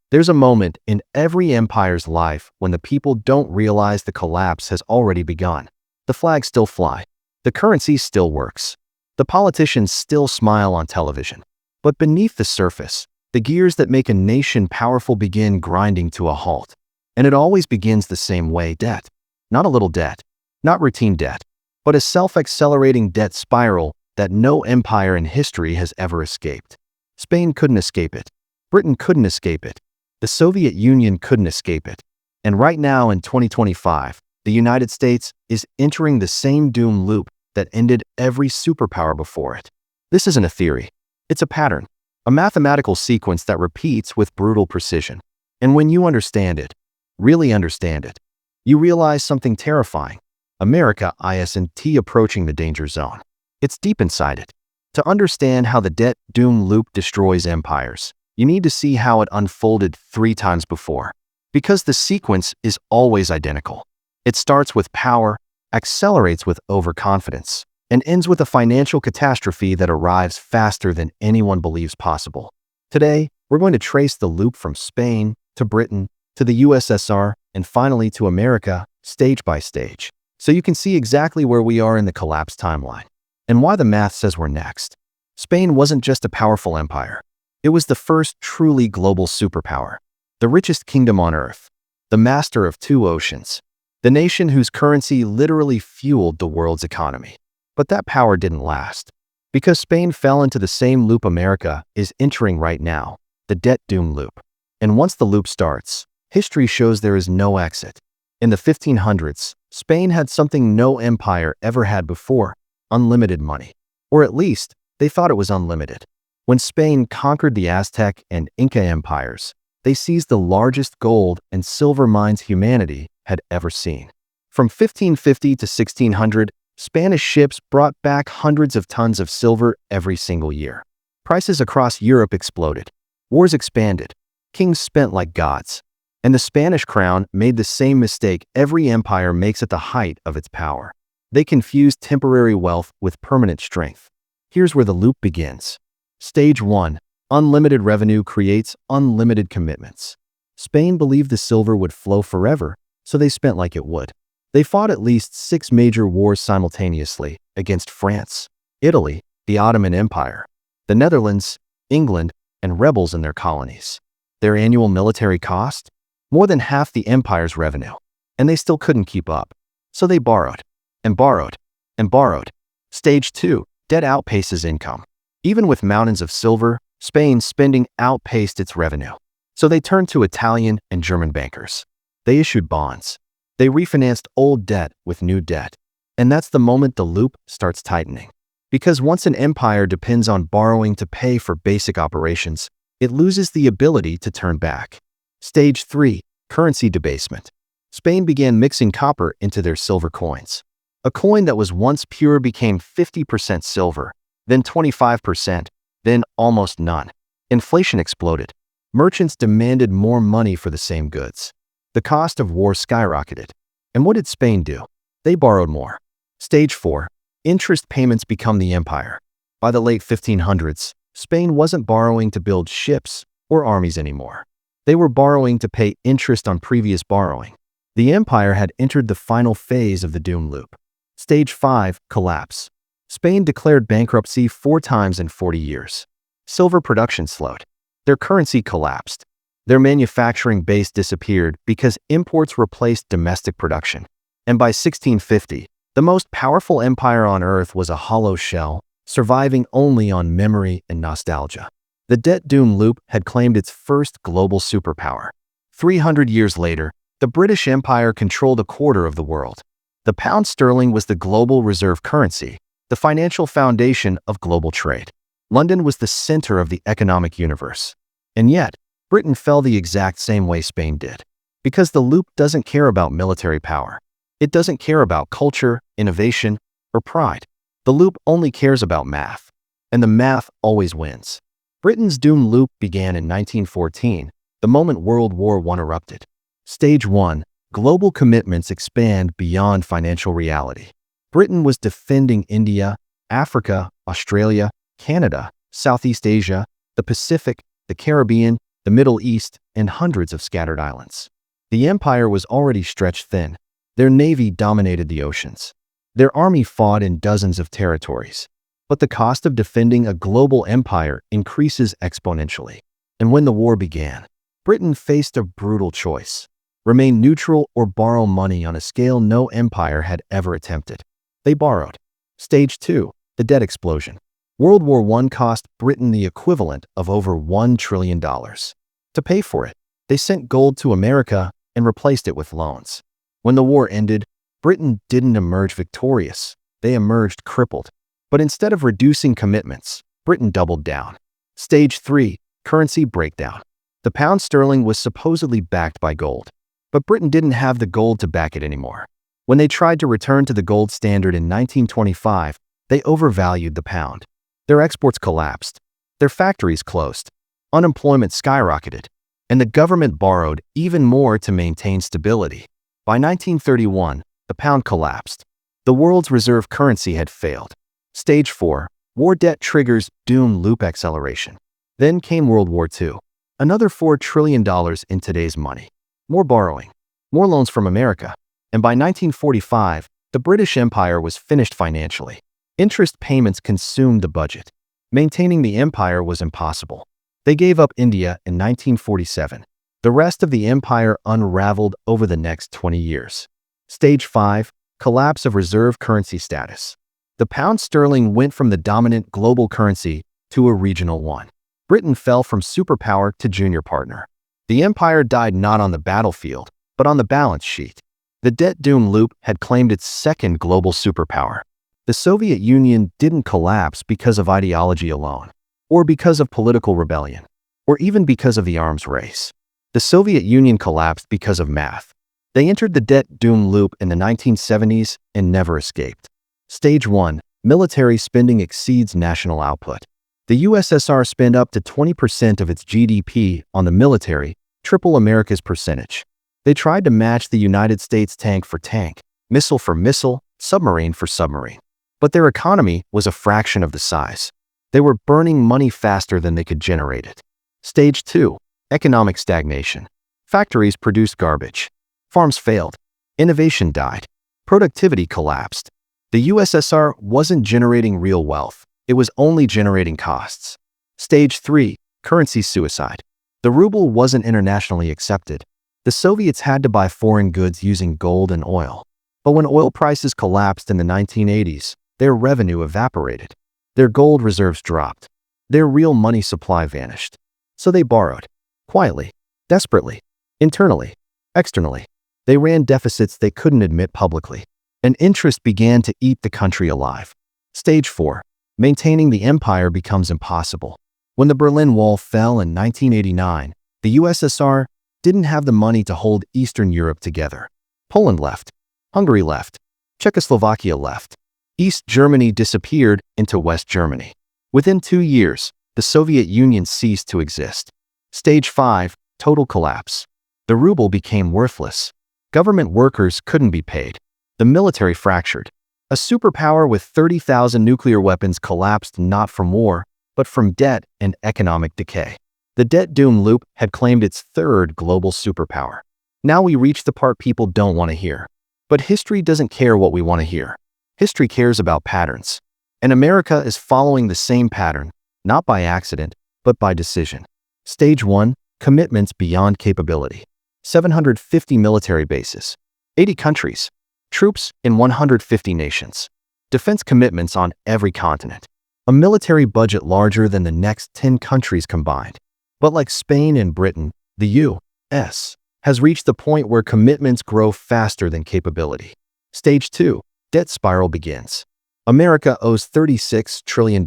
There's a moment in every empire's life when the people don't realize the collapse has already begun. The flags still fly. The currency still works. The politicians still smile on television. But beneath the surface, the gears that make a nation powerful begin grinding to a halt. And it always begins the same way: debt. Not a little debt, not routine debt, but a self-accelerating debt spiral that no empire in history has ever escaped. Spain couldn't escape it. Britain couldn't escape it. The Soviet Union couldn't escape it. And right now in 2025, the United States is entering the same doom loop that ended every superpower before it. This isn't a theory. It's a pattern, a mathematical sequence that repeats with brutal precision. And when you understand it, really understand it, you realize something terrifying. America isn't approaching the danger zone. It's deep inside it. To understand how the debt doom loop destroys empires, you need to see how it unfolded 3 times before. Because the sequence is always identical. It starts with power, accelerates with overconfidence, and ends with a financial catastrophe that arrives faster than anyone believes possible. Today, we're going to trace the loop from Spain to Britain to the USSR and finally to America, stage by stage, so you can see exactly where we are in the collapse timeline and why the math says we're next. Spain wasn't just a powerful empire. It was the first truly global superpower, the richest kingdom on earth, the master of 2 oceans, the nation whose currency literally fueled the world's economy. But that power didn't last, because Spain fell into the same loop America is entering right now, the debt doom loop. And once the loop starts, history shows there is no exit. In the 1500s, Spain had something no empire ever had before: unlimited money. Or at least, they thought it was unlimited. When Spain conquered the Aztec and Inca empires, they seized the largest gold and silver mines humanity had ever seen. From 1550 to 1600, Spanish ships brought back hundreds of tons of silver every single year. Prices across Europe exploded. Wars expanded. Kings spent like gods. And the Spanish crown made the same mistake every empire makes at the height of its power. They confused temporary wealth with permanent strength. Here's where the loop begins. Stage 1. Unlimited revenue creates unlimited commitments. Spain believed the silver would flow forever, so they spent like it would. They fought at least 6 major wars simultaneously against France, Italy, the Ottoman Empire, the Netherlands, England, and rebels in their colonies. Their annual military cost? More than half the empire's revenue. And they still couldn't keep up. So they borrowed, and borrowed, and borrowed. Stage 2. Debt outpaces income. Even with mountains of silver, Spain's spending outpaced its revenue. So they turned to Italian and German bankers. They issued bonds. They refinanced old debt with new debt. And that's the moment the loop starts tightening. Because once an empire depends on borrowing to pay for basic operations, it loses the ability to turn back. Stage 3. Currency debasement. Spain began mixing copper into their silver coins. A coin that was once pure became 50% silver, then 25%, then almost none. Inflation exploded. Merchants demanded more money for the same goods. The cost of war skyrocketed. And what did Spain do? They borrowed more. Stage 4. Interest payments become the empire. By the late 1500s, Spain wasn't borrowing to build ships or armies anymore. They were borrowing to pay interest on previous borrowing. The empire had entered the final phase of the doom loop. Stage 5. Collapse. Spain declared bankruptcy 4 times in 40 years. Silver production slowed. Their currency collapsed. Their manufacturing base disappeared because imports replaced domestic production. And by 1650, the most powerful empire on earth was a hollow shell, surviving only on memory and nostalgia. The debt doom loop had claimed its first global superpower. 300 years later, the British Empire controlled a quarter of the world. The pound sterling was the global reserve currency, the financial foundation of global trade. London was the center of the economic universe. And yet, Britain fell the exact same way Spain did. Because the loop doesn't care about military power. It doesn't care about culture, innovation, or pride. The loop only cares about math. And the math always wins. Britain's doom loop began in 1914, the moment World War I erupted. Stage 1. Global commitments expand beyond financial reality. Britain was defending India, Africa, Australia, Canada, Southeast Asia, the Pacific, the Caribbean, the Middle East, and hundreds of scattered islands. The empire was already stretched thin. Their navy dominated the oceans. Their army fought in dozens of territories. But the cost of defending a global empire increases exponentially. And when the war began, Britain faced a brutal choice: remain neutral or borrow money on a scale no empire had ever attempted. They borrowed. Stage 2, the debt explosion. World War I cost Britain the equivalent of over $1 trillion. To pay for it, they sent gold to America and replaced it with loans. When the war ended, Britain didn't emerge victorious. They emerged crippled. But instead of reducing commitments, Britain doubled down. Stage 3, currency breakdown. The pound sterling was supposedly backed by gold, but Britain didn't have the gold to back it anymore. When they tried to return to the gold standard in 1925, they overvalued the pound. Their exports collapsed. Their factories closed. Unemployment skyrocketed. And the government borrowed even more to maintain stability. By 1931, the pound collapsed. The world's reserve currency had failed. Stage 4, war debt triggers doom loop acceleration. Then came World War II. Another $4 trillion in today's money. More borrowing. More loans from America. And by 1945, the British Empire was finished financially. Interest payments consumed the budget. Maintaining the empire was impossible. They gave up India in 1947. The rest of the empire unraveled over the next 20 years. Stage 5, collapse of reserve currency status. The pound sterling went from the dominant global currency to a regional one. Britain fell from superpower to junior partner. The empire died not on the battlefield, but on the balance sheet. The debt doom loop had claimed its second global superpower. The Soviet Union didn't collapse because of ideology alone, or because of political rebellion, or even because of the arms race. The Soviet Union collapsed because of math. They entered the debt doom loop in the 1970s and never escaped. Stage 1, military spending exceeds national output. The USSR spent up to 20% of its GDP on the military, triple America's percentage. They tried to match the United States tank for tank, missile for missile, submarine for submarine. But their economy was a fraction of the size. They were burning money faster than they could generate it. Stage 2, economic stagnation. Factories produced garbage. Farms failed. Innovation died. Productivity collapsed. The USSR wasn't generating real wealth. It was only generating costs. Stage 3, currency suicide. The ruble wasn't internationally accepted. The Soviets had to buy foreign goods using gold and oil. But when oil prices collapsed in the 1980s, their revenue evaporated. Their gold reserves dropped. Their real money supply vanished. So they borrowed. Quietly. Desperately. Internally. Externally. They ran deficits they couldn't admit publicly. And interest began to eat the country alive. Stage 4. Maintaining the empire becomes impossible. When the Berlin Wall fell in 1989, the USSR didn't have the money to hold Eastern Europe together. Poland left. Hungary left. Czechoslovakia left. East Germany disappeared into West Germany. Within 2 years, the Soviet Union ceased to exist. Stage 5, total collapse. The ruble became worthless. Government workers couldn't be paid. The military fractured. A superpower with 30,000 nuclear weapons collapsed not from war, but from debt and economic decay. The debt doom loop had claimed its third global superpower. Now we reach the part people don't want to hear. But history doesn't care what we want to hear. History cares about patterns. And America is following the same pattern, not by accident, but by decision. Stage 1, commitments beyond capability. 750 military bases. 80 countries. Troops in 150 nations. Defense commitments on every continent. A military budget larger than the next 10 countries combined. But like Spain and Britain, the U.S. has reached the point where commitments grow faster than capability. Stage 2, debt spiral begins. America owes $36 trillion.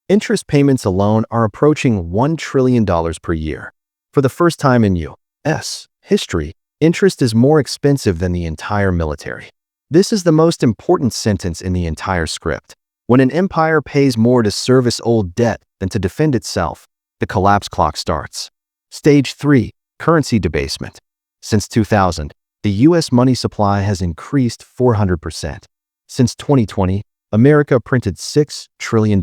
Interest payments alone are approaching $1 trillion per year. For the first time in U.S. history, interest is more expensive than the entire military. This is the most important sentence in the entire script. When an empire pays more to service old debt than to defend itself, the collapse clock starts. Stage 3, currency debasement. Since 2000, the U.S. money supply has increased 400%. Since 2020, America printed $6 trillion.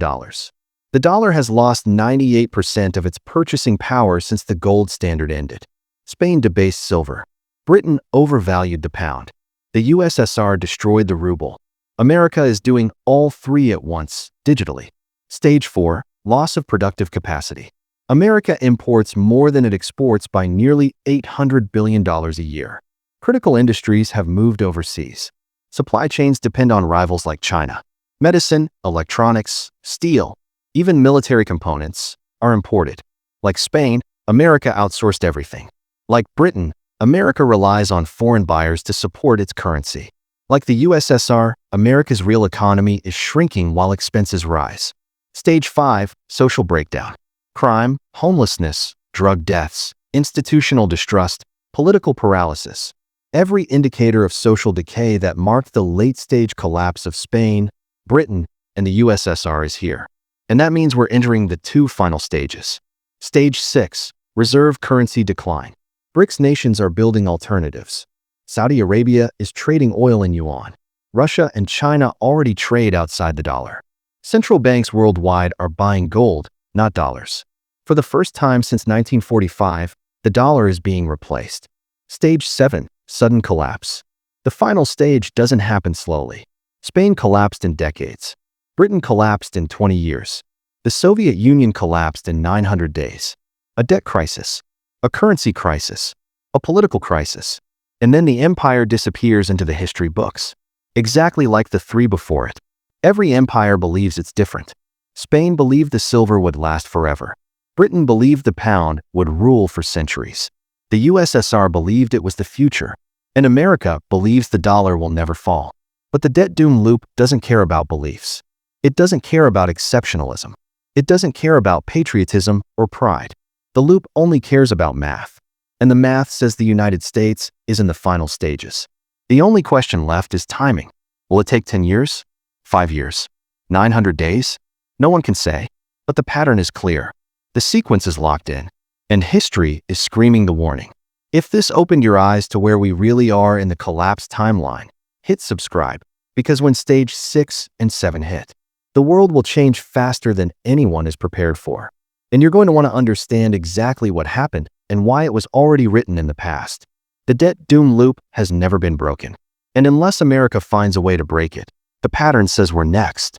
The dollar has lost 98% of its purchasing power since the gold standard ended. Spain debased silver. Britain overvalued the pound. The USSR destroyed the ruble. America is doing all three at once, digitally. Stage 4. Loss of productive capacity. America imports more than it exports by nearly $800 billion a year. Critical industries have moved overseas. Supply chains depend on rivals like China. Medicine, electronics, steel, even military components are imported. Like Spain, America outsourced everything. Like Britain, America relies on foreign buyers to support its currency. Like the USSR, America's real economy is shrinking while expenses rise. Stage 5. Social breakdown. Crime, homelessness, drug deaths, institutional distrust, political paralysis. Every indicator of social decay that marked the late-stage collapse of Spain, Britain, and the USSR is here. And that means we're entering the two final stages. Stage 6. Reserve currency decline. BRICS nations are building alternatives. Saudi Arabia is trading oil in yuan. Russia and China already trade outside the dollar. Central banks worldwide are buying gold, not dollars. For the first time since 1945, the dollar is being replaced. Stage 7. Sudden collapse. The final stage doesn't happen slowly. Spain collapsed in decades. Britain collapsed in 20 years. The Soviet Union collapsed in 900 days. A debt crisis. A currency crisis. A political crisis. And then the empire disappears into the history books. Exactly like the three before it. Every empire believes it's different. Spain believed the silver would last forever. Britain believed the pound would rule for centuries. The USSR believed it was the future. And America believes the dollar will never fall. But the debt doom loop doesn't care about beliefs. It doesn't care about exceptionalism. It doesn't care about patriotism or pride. The loop only cares about math. And the math says the United States is in the final stages. The only question left is timing. Will it take 10 years? 5 years? 900 days? No one can say. But the pattern is clear. The sequence is locked in. And history is screaming the warning. If this opened your eyes to where we really are in the collapse timeline, hit subscribe. Because when stage 6 and 7 hit, the world will change faster than anyone is prepared for. And you're going to want to understand exactly what happened and why it was already written in the past. The debt doom loop has never been broken. And unless America finds a way to break it, the pattern says we're next.